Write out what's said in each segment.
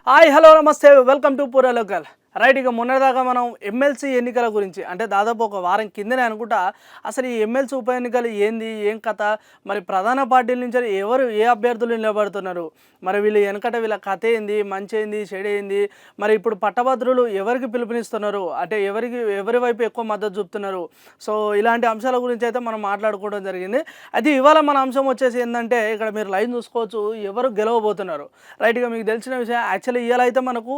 Hi hello నమస్తే welcome to పూరా local right. ఇక మొన్నటిదాకా మనం ఎమ్మెల్సీ ఎన్నికల గురించి అంటే దాదాపు ఒక వారం కిందనే అనుకుంటా అసలు ఈ ఎమ్మెల్సీ ఉప ఎన్నికలు ఏంది ఏం కథ, మరి ప్రధాన పార్టీల నుంచి ఎవరు ఏ అభ్యర్థులు నిలబడుతున్నారు, మరి వీళ్ళు వెనకట వీళ్ళ కథ ఏంది, మంచి ఏంది చెడు ఏంది, మరి ఇప్పుడు పట్టభద్రులు ఎవరికి పిలుపునిస్తున్నారు అంటే ఎవరి వైపు ఎక్కువ మద్దతు చూపుతున్నారు. సో ఇలాంటి అంశాల గురించి అయితే మనం మాట్లాడుకోవడం జరిగింది. అది ఇవాళ మన అంశం వచ్చేసి ఏంటంటే ఇక్కడ మీరు లైన్ చూసుకోవచ్చు ఎవరు గెలవబోతున్నారు. రైట్గా మీకు తెలిసిన విషయం యాక్చువల్లీ ఇవాళ అయితే మనకు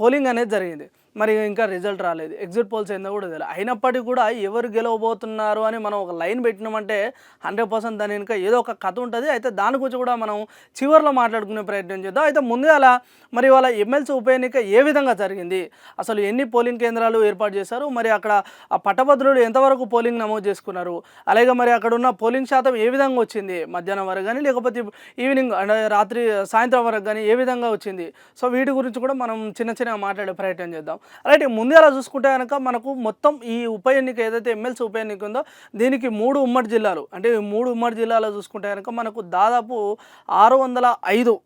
పోలింగ్ అనేది జరిగింది. మరి ఇంకా రిజల్ట్ రాలేదు, ఎగ్జిట్ పోల్స్ ఏందో కూడా తెలియదు. అయినప్పటికీ కూడా ఎవరు గెలవబోతున్నారు అని మనం ఒక లైన్ పెట్టినామంటే 100% దాని ఇంకా ఏదో ఒక కథ ఉంటుంది. అయితే దాని గురించి కూడా మనం చివరిలో మాట్లాడుకునే ప్రయత్నం చేద్దాం. అయితే ముందుగా మరి వాళ్ళ ఎమ్మెల్సీ ఉప ఎన్నిక ఏ విధంగా జరిగింది, అసలు ఎన్ని పోలింగ్ కేంద్రాలు ఏర్పాటు చేశారు, మరి అక్కడ ఆ పట్టభద్రులు ఎంతవరకు పోలింగ్ నమోదు చేసుకున్నారు, అలాగే మరి అక్కడ ఉన్న పోలింగ్ శాతం ఏ విధంగా వచ్చింది, మధ్యాహ్నం వరకు కానీ లేకపోతే ఈవినింగ్ అంటే రాత్రి సాయంత్రం వరకు కానీ ఏ విధంగా వచ్చింది. సో వీటి గురించి కూడా మనం చిన్న మాట్లాడే ప్రయత్నం చేద్దాం. రైట్. ముందుగా చూసుకుంటే కనుక మనకు మొత్తం ఈ ఉప ఎన్నిక ఏదైతే ఎమ్మెల్సీ ఉప ఎన్నిక ఉందో దీనికి 3 ఉమ్మడి జిల్లాలు, అంటే 3 ఉమ్మడి జిల్లాలో చూసుకుంటే కనుక మనకు దాదాపు 605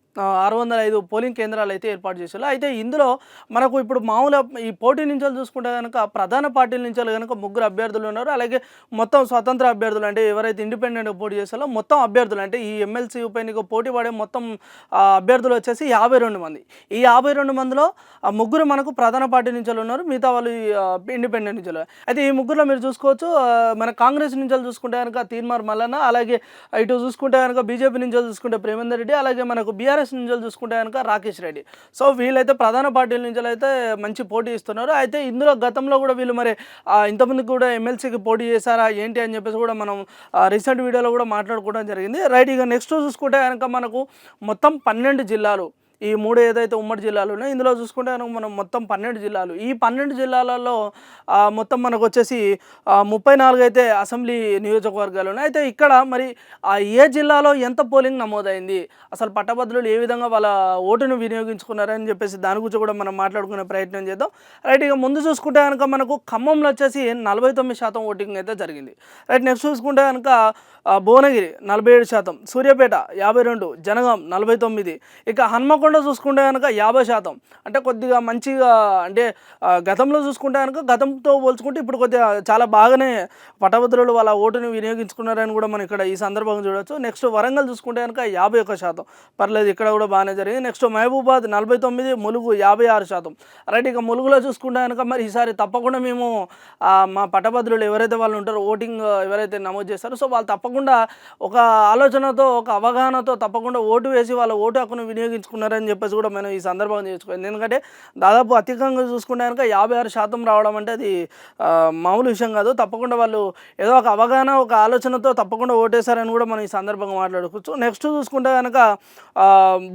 పోలింగ్ కేంద్రాలు అయితే ఏర్పాటు చేశారు. అయితే ఇందులో మనకు ఇప్పుడు మామూలు ఈ పోటీ నుంచి చూసుకుంటే కనుక ప్రధాన పార్టీల నుంచి కనుక 3 అభ్యర్థులు ఉన్నారు. అలాగే మొత్తం స్వతంత్ర అభ్యర్థులు అంటే ఎవరైతే ఇండిపెండెంట్గా పోటీ చేస్తారో మొత్తం అభ్యర్థులు అంటే ఈ ఎమ్మెల్సీ ఉప ఎన్నిక పోటీ పడే మొత్తం అభ్యర్థులు వచ్చేసి 52 మంది. ఈ 52 మందిలో 3 మనకు ప్రధాన పార్టీ నుంచి ఉన్నారు, మిగతా వాళ్ళు ఇండిపెండెంట్ నుంచి. అయితే ఈ 3లో మీరు చూసుకోవచ్చు మన కాంగ్రెస్ నుంచి చూసుకుంటే కనుక తీన్మార్ మల్లన్న, అలాగే ఇటు చూసుకుంటే కనుక బీజేపీ నుంచి చూసుకుంటే ప్రేమేందర్ రెడ్డి, అలాగే మనకు బీఆర్ఎస్ నుంచి చూసుకుంటే కనుక రాకేష్ రెడ్డి. సో వీళ్ళైతే ప్రధాన పార్టీల నుంచి అయితే మంచి పోటీ ఇస్తున్నారు. అయితే ఇందులో గతంలో కూడా వీళ్ళు మరి ఇంతమంది కూడా ఎమ్మెల్సీకి పోటీ చేశారా ఏంటి అని చెప్పేసి కూడా మనం రీసెంట్ వీడియోలో కూడా మాట్లాడుకోవడం జరిగింది. రైట్. ఇక నెక్స్ట్ చూసుకుంటే కనుక మనకు మొత్తం 12 జిల్లాలు, ఈ 3 ఏదైతే ఉమ్మడి జిల్లాలు ఉన్నాయో ఇందులో చూసుకుంటే మనం మొత్తం 12 జిల్లాలు. ఈ 12 జిల్లాలలో మొత్తం మనకు వచ్చేసి 34 అయితే అసెంబ్లీ నియోజకవర్గాలు ఉన్నాయి. అయితే ఇక్కడ మరి ఏ జిల్లాలో ఎంత పోలింగ్ నమోదైంది, అసలు పట్టభద్రులు ఏ విధంగా వాళ్ళ ఓటును వినియోగించుకున్నారని చెప్పేసి దాని గురించి కూడా మనం మాట్లాడుకునే ప్రయత్నం చేద్దాం. రైట్. ఇక ముందు చూసుకుంటే కనుక మనకు ఖమ్మంలో వచ్చేసి 49% ఓటింగ్ అయితే జరిగింది. రైట్. నెక్స్ట్ చూసుకుంటే కనుక భువనగిరి 47%, సూర్యాపేట 52%, జనగాం 49%, ఇక హన్మకొండ చూసుకుంటే కనుక 50%. అంటే కొద్దిగా మంచిగా అంటే గతంలో చూసుకుంటే కనుక గతంతో పోల్చుకుంటే ఇప్పుడు కొద్దిగా చాలా బాగానే పట్టభద్రులు వాళ్ళ ఓటుని వినియోగించుకున్నారని కూడా మనం ఇక్కడ ఈ సందర్భంగా చూడవచ్చు. నెక్స్ట్ వరంగల్ చూసుకుంటే కనుక 51%, పర్లేదు ఇక్కడ కూడా బాగానే జరిగింది. నెక్స్ట్ మహబూబాద్ 49%, ములుగు 56%. రైట్. ఇక ములుగులో చూసుకుంటే కనుక మరి ఈసారి తప్పకుండా మేము మా పట్టభద్రులు ఎవరైతే వాళ్ళు ఉంటారో ఓటింగ్ ఎవరైతే నమోదు చేస్తారో సో వాళ్ళు తప్పకుండా ఒక ఆలోచనతో ఒక అవగాహనతో తప్పకుండా ఓటు వేసి వాళ్ళ ఓటు హక్కును వినియోగించుకున్నారని చెప్పేసి కూడా మనం ఈ సందర్భంగా చేసుకోవాలి. ఎందుకంటే దాదాపు అధికంగా చూసుకుంటే కనుక 56% రావడం అంటే అది మామూలు విషయం కాదు. తప్పకుండా వాళ్ళు ఏదో ఒక అవగాహన ఒక ఆలోచనతో తప్పకుండా ఓటేశారని కూడా మనం ఈ సందర్భంగా మాట్లాడుకోవచ్చు. నెక్స్ట్ చూసుకుంటే కనుక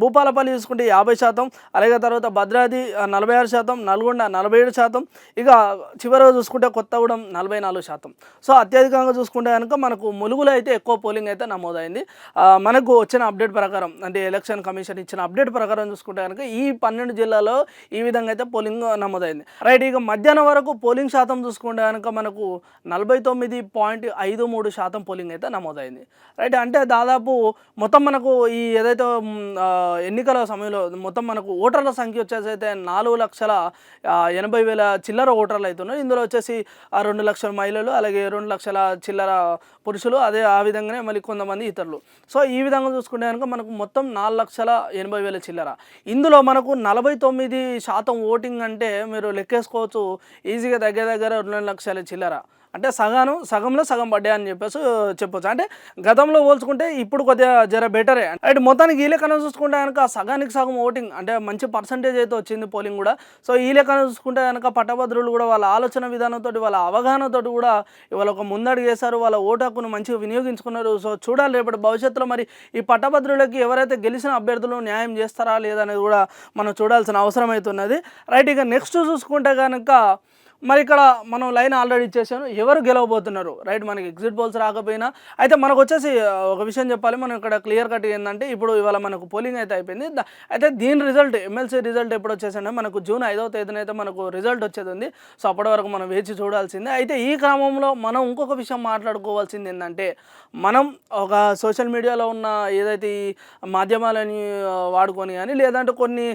భూపాలపల్లి చూసుకుంటే 50%, అలాగే తర్వాత భద్రాద్రి 46%, నల్గొండ 47%, ఇక చివరిగా చూసుకుంటే కొత్తగూడెం 44%. సో అత్యధికంగా చూసుకుంటే కనుక మనకు ములుగులో అయితే ఎక్కువ పోలింగ్ అయితే నమోదైంది. మనకు వచ్చిన అప్డేట్ ప్రకారం అంటే ఎలక్షన్ కమిషన్ ఇచ్చిన అప్డేట్ ప్రకారం చూసుకుంటే కనుక ఈ 12 జిల్లాలో ఈ విధంగా అయితే పోలింగ్ నమోదైంది. రైట్. ఇక మధ్యాహ్నం వరకు పోలింగ్ శాతం చూసుకుంటే కనుక మనకు 49.53% పోలింగ్ అయితే నమోదైంది. రైట్. అంటే దాదాపు మొత్తం మనకు ఈ ఏదైతే ఎన్నికల సమయంలో మొత్తం మనకు ఓటర్ల సంఖ్య వచ్చేసి అయితే 4,80,000 చిల్లర ఓటర్లు అవుతున్నారు. ఇందులో వచ్చేసి 2 లక్షల మహిళలు, అలాగే 2 లక్షల చిల్లర పురుషులు, అదే ఆ విధంగానే మళ్ళీ కొంతమంది ఇతరులు. సో ఈ విధంగా చూసుకుంటే కనుక మనకు మొత్తం 4,80,000 చిల్లర. ఇందులో మనకు 49% ఓటింగ్ అంటే మీరు లెక్కేసుకోవచ్చు ఈజీగా దగ్గర 2 లక్షల చిల్లర. అంటే సగంలో సగం పడ్డాయి అని చెప్పొచ్చు. అంటే గతంలో పోల్చుకుంటే ఇప్పుడు కొద్దిగా జర బెటరే. అంటే మొత్తానికి ఈ లెక్కన చూసుకుంటే కనుక సగానికి సగం ఓటింగ్ అంటే మంచి పర్సంటేజ్ అయితే వచ్చింది పోలింగ్ కూడా. సో ఈ లెక్కన చూసుకుంటే కనుక పట్టభద్రులు కూడా వాళ్ళ ఆలోచన విధానంతో వాళ్ళ అవగాహనతో కూడా ఇవాళ ఒక ముందడుగు వేశారు, వాళ్ళ ఓటు హక్కును మంచిగా వినియోగించుకున్నారు. సో చూడాలి రేపటి భవిష్యత్తులో మరి ఈ పట్టభద్రులకి ఎవరైతే గెలిచిన అభ్యర్థులు న్యాయం చేస్తారా లేదనేది కూడా మనం చూడాల్సిన అవసరం అవుతున్నది. రైట్. ఇక నెక్స్ట్ చూసుకుంటే కనుక మరి ఇక్కడ మనం లైన్ ఆల్రెడీ ఇచ్చేసాను, ఎవరు గెలవబోతున్నారు రైట్. మనకి ఎగ్జిట్ పోల్స్ రాకపోయినా అయితే మనకు వచ్చేసి ఒక విషయం చెప్పాలి, మనం ఇక్కడ క్లియర్ కట్ ఏంటంటే ఇప్పుడు ఇవాళ మనకు పోలింగ్ అయితే అయిపోయింది. అయితే దీని రిజల్ట్ ఎమ్మెల్సీ రిజల్ట్ ఎప్పుడు వచ్చేసంటే మనకు జూన్ 5వ తేదీన అయితే మనకు రిజల్ట్ వచ్చేది ఉంది. సో అప్పటి వరకు మనం వేచి చూడాల్సిందే. అయితే ఈ క్రమంలో మనం ఇంకొక విషయం మాట్లాడుకోవాల్సింది ఏంటంటే, మనం ఒక సోషల్ మీడియాలో ఉన్న ఏదైతే ఈ మాధ్యమాలని వాడుకొని కానీ లేదంటే కొన్ని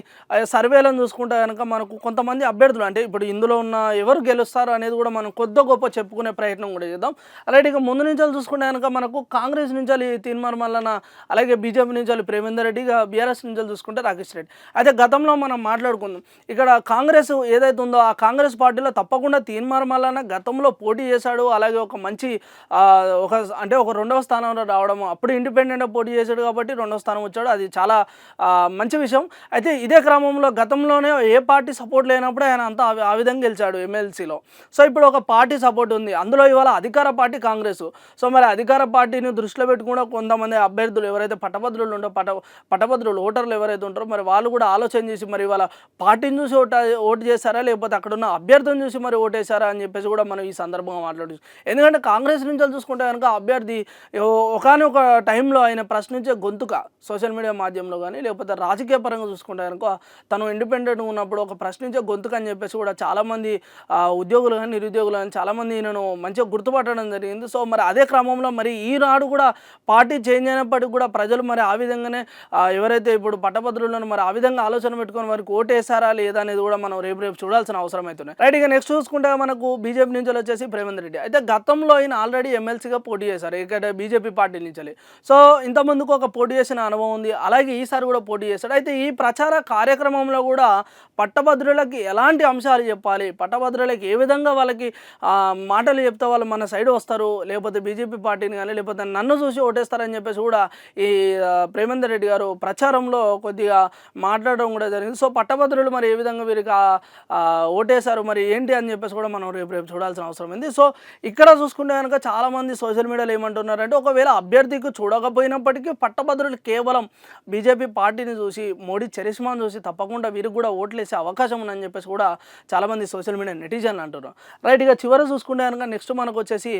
సర్వేలను చూసుకుంటే కనుక మనకు కొంతమంది అభ్యర్థులు అంటే ఇప్పుడు ఇందులో ఉన్న ఎవరు గెలుస్తారు అనేది కూడా మనం కొద్ది గొప్ప చెప్పుకునే ప్రయత్నం కూడా చేద్దాం. రైట్. ఇక ముందు నుంచి చూసుకుంటే కనుక మనకు కాంగ్రెస్ నుంచి తీన్మార్ మల్లన్న, అలాగే బీజేపీ నుంచి ప్రేమేందర్ రెడ్డి, ఇక బీఆర్ఎస్ నుంచి చూసుకుంటే రాకేష్ రెడ్డి. అయితే గతంలో మనం మాట్లాడుకుందాం, ఇక్కడ కాంగ్రెస్ ఏదైతే ఉందో ఆ కాంగ్రెస్ పార్టీలో తప్పకుండా తీన్మార్ మల్లన్న గతంలో పోటీ చేశాడు. అలాగే ఒక మంచి ఒక రెండవ స్థానంలో రావడం, అప్పుడు ఇండిపెండెంట్గా పోటీ చేశాడు కాబట్టి రెండవ స్థానం వచ్చాడు, అది చాలా మంచి విషయం. అయితే ఇదే క్రమంలో గతంలోనే ఏ పార్టీ సపోర్ట్ లేనప్పుడు ఆయన అంతా ఆ విధంగా గెలిచాడు ఎమ్మెల్సీలో. సో ఇప్పుడు ఒక పార్టీ సపోర్ట్ ఉంది, అందులో ఇవాళ అధికార పార్టీ కాంగ్రెస్. సో మరి అధికార పార్టీని దృష్టిలో పెట్టుకుని కొంతమంది అభ్యర్థులు ఎవరైతే పట్టభద్రులు ఉండో పట్టభద్రులు ఓటర్లు ఎవరైతే ఉంటారో మరి వాళ్ళు కూడా ఆలోచన చేసి మరి ఇవాళ పార్టీని చూసి ఓటు చేశారా లేకపోతే అక్కడ ఉన్న అభ్యర్థిని చూసి మరి ఓటేశారా అని చెప్పేసి కూడా మనం ఈ సందర్భంగా మాట్లాడచ్చు. ఎందుకంటే కాంగ్రెస్ నుంచి చూసుకుంటే కనుక అభ్యర్థి ఒకనొక టైంలో ఆయన ప్రశ్నించే గొంతుక సోషల్ మీడియా మాధ్యమంలో కానీ లేకపోతే రాజకీయ పరంగా చూసుకుంటే కనుక తను ఇండిపెండెంట్గా ఉన్నప్పుడు ఒక ప్రశ్నించే గొంతుక అని చెప్పేసి కూడా చాలామంది ఉద్యోగులు కానీ నిరుద్యోగులు కానీ చాలామంది ఈయనను మంచిగా గుర్తుపట్టడం జరిగింది. సో మరి అదే క్రమంలో మరి ఈనాడు కూడా పార్టీ చేంజ్ అయినప్పటికీ కూడా ప్రజలు మరి ఆ విధంగానే ఎవరైతే ఇప్పుడు పట్టభద్రులను మరి ఆ విధంగా ఆలోచన పెట్టుకొని వారికి ఓటేసారా లేదా అనేది కూడా మనం రేపు చూడాల్సిన అవసరం అవుతున్నాయి. రైట్. ఇక నెక్స్ట్ చూసుకుంటే మనకు బీజేపీ నుంచి వచ్చేసి ప్రేమేందర్ రెడ్డి. అయితే గతంలో ఆయన ఆల్రెడీ ఎమ్మెల్సీగా పోటీ చేశారు ఇక్కడ బీజేపీ పార్టీ నుంచి. సో ఇంతకుముందుకు ఒక పోటీ చేసిన అనుభవం ఉంది, అలాగే ఈసారి కూడా పోటీ చేశాడు. అయితే ఈ ప్రచార కార్యక్రమంలో కూడా పట్టభద్రులకి ఎలాంటి అంశాలు చెప్పాలి, పట్టభద్రులకి ఏ విధంగా వాళ్ళకి మాటలు చెప్తే వాళ్ళు మన సైడ్ వస్తారు, లేకపోతే బీజేపీ పార్టీని కానీ లేకపోతే నన్ను చూసి ఓటేస్తారని చెప్పేసి కూడా ఈ ప్రేమేందర్ రెడ్డి గారు ప్రచారంలో కొద్దిగా మాట్లాడడం కూడా జరిగింది. సో పట్టభద్రులు మరి ఏ విధంగా వీరికి ఓటేశారు మరి ఏంటి అని చెప్పేసి కూడా మనం రేపు చూడాల్సిన అవసరం ఉంది. సో ఇక్కడ చూసుకుంటే కనుక చాలామంది సోషల్ మీడియాలో ఏమంటున్నారంటే, ఒకవేళ అభ్యర్థికి చూడకపోయినప్పటికీ పట్టభద్రులు కేవలం బీజేపీ పార్టీని చూసి మోడీ చరిష్మాను చూసి తప్పకుండా వీరికి కూడా ఓట్లేసే అవకాశం ఉందని చెప్పేసి కూడా చాలామంది సోషల్ మీడియా నెటిజన్లు అంటున్నారు. రైట్. ఇక చివరి చూసుకుంటే కనుక నెక్స్ట్ మనకు వచ్చేసి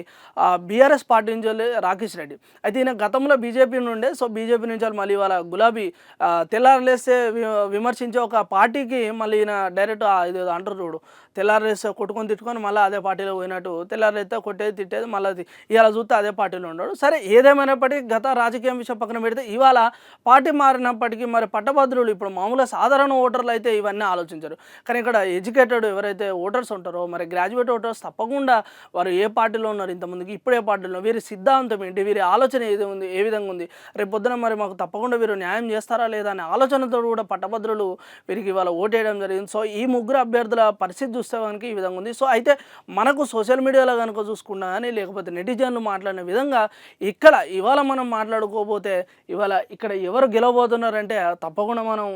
బీఆర్ఎస్ పార్టీ నుంచి రాకేష్ రెడ్డి. అయితే ఈయన గతంలో బీజేపీ నుండే, సో బీజేపీ నుంచి మళ్ళీ వాళ్ళ గులాబీ తెల్లారలేస్తే విమర్శించే ఒక పార్టీకి మళ్ళీ ఈయన డైరెక్ట్ ఇది అంటారు చూడు, తెల్లారలేస్తే కొట్టుకొని తిట్టుకొని మళ్ళీ అదే పార్టీలో పోయినట్టు, తెల్లారైతే కొట్టేది తిట్టేది మళ్ళీ ఇలా చూస్తే అదే పార్టీలో ఉన్నాడు. సరే ఏదేమైనప్పటికీ గత రాజకీయం విషయం పక్కన పెడితే ఇవాళ పార్టీ మారినప్పటికీ మరి పట్టభద్రులు ఇప్పుడు మామూలుగా సాధారణ ఓటర్లు అయితే ఇవన్నీ ఆలోచించరు. కానీ ఇక్కడ ఎడ్యుకేటెడ్ ఎవరైతే ఓటర్స్ ఉంటారో మరి గ్రాడ్యుయేట్ ఓటర్స్ తప్పకుండా వారు ఏ పార్టీలో ఉన్నారు ఇంతమందికి, ఇప్పుడు ఏ పార్టీలో, వీరి సిద్ధాంతం ఏంటి, వీరి ఆలోచన ఏ విధంగా ఉంది, రేపు పొద్దున మరి మాకు తప్పకుండా వీరు న్యాయం చేస్తారా లేదా అనే ఆలోచనతో కూడా పట్టభద్రులు వీరికి ఇవాళ ఓటేయడం జరిగింది. సో ఈ ముగ్గురు అభ్యర్థుల పరిస్థితి చూస్తే కనుక ఈ విధంగా ఉంది. సో అయితే మనకు సోషల్ మీడియాలో కనుక చూసుకున్నా కానీ లేకపోతే నెటిజన్లు మాట్లాడిన విధంగా ఇక్కడ ఇవాళ మనం మాట్లాడుకోబోతే ఇవాళ ఇక్కడ ఎవరు గెలవబోతున్నారంటే తప్పకుండా మనం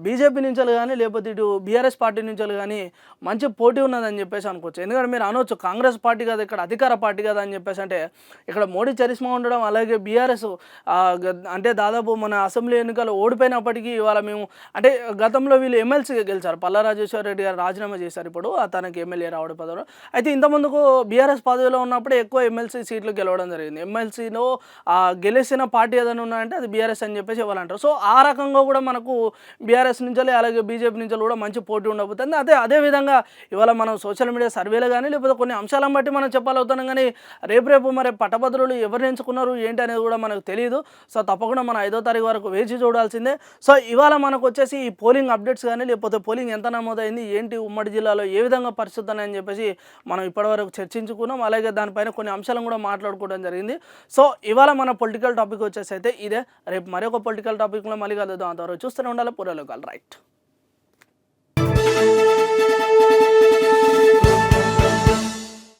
బీజేపీ నుంచి కానీ లేకపోతే ఇటు బీఆర్ఎస్ పార్టీ నుంచి కానీ మంచి పోటీ ఉన్నదని చెప్పేసి అనుకోవచ్చు. ఎందుకంటే మీరు అనవచ్చు కాంగ్రెస్ పార్టీ కదా ఇక్కడ అధికార పార్టీ కదా అని చెప్పేసి, అంటే ఇక్కడ మోడీ చరిష్మా ఉండడం, అలాగే బీఆర్ఎస్ అంటే దాదాపు మన అసెంబ్లీ ఎన్నికలు ఓడిపోయినప్పటికీ ఇవాళ మేము అంటే గతంలో వీళ్ళు ఎమ్మెల్సీగా గెలిచారు, పల్లా రాజేశ్వర్ రెడ్డి గారు రాజీనామా చేశారు, ఇప్పుడు తనకి ఎమ్మెల్యే రావడం పదవి. అయితే ఇంతకుముందుకు బీఆర్ఎస్ పదవిలో ఉన్నప్పుడు ఎక్కువ ఎమ్మెల్సీ సీట్లు గెలవడం జరిగింది. ఎమ్మెల్సీలో గెలిచిన పార్టీ ఏదైనా ఉన్నాయంటే అది బీఆర్ఎస్ అని చెప్పేసి ఇవ్వాలంటారు. సో ఆ రకంగా కూడా మనకు బీఆర్ఎస్ నుంచి అలాగే బీజేపీ నుంచి కూడా మంచి పోటీ ఉండబోతుంది. అదే విధంగా ఇవాళ మనం సోషల్ మీడియా సర్వేలు కానీ లేకపోతే కొన్ని అంశాలను బట్టి మనం చెప్పాలవుతున్నాం. కానీ రేపు మరి పట్టభద్రులు ఎవరు ఎంచుకున్నారు ఏంటి అనేది కూడా మనకు తెలియదు. సో తప్పకుండా మన 5వ తారీఖు వరకు వేచి చూడాల్సిందే. సో ఇవాళ మనకు వచ్చేసి ఈ పోలింగ్ అప్డేట్స్ కానీ లేకపోతే పోలింగ్ ఎంత నమోదైంది ఏంటి, ఉమ్మడి జిల్లాలో ఏ విధంగా పరిస్థితి అని చెప్పేసి మనం ఇప్పటివరకు చర్చించుకున్నాం. అలాగే దానిపైన కొన్ని అంశాలను కూడా మాట్లాడుకోవడం జరిగింది. సో ఇవాళ మన పొలిటికల్ టాపిక్ వచ్చేసి అయితే ఇదే. రేపు మరొక పొలిటికల్ టాపిక్లో మళ్ళీ కలుద్దాం. అంతవరకు చూస్తూనే ఉండాలి పూర్వలోకాలు. రైట్.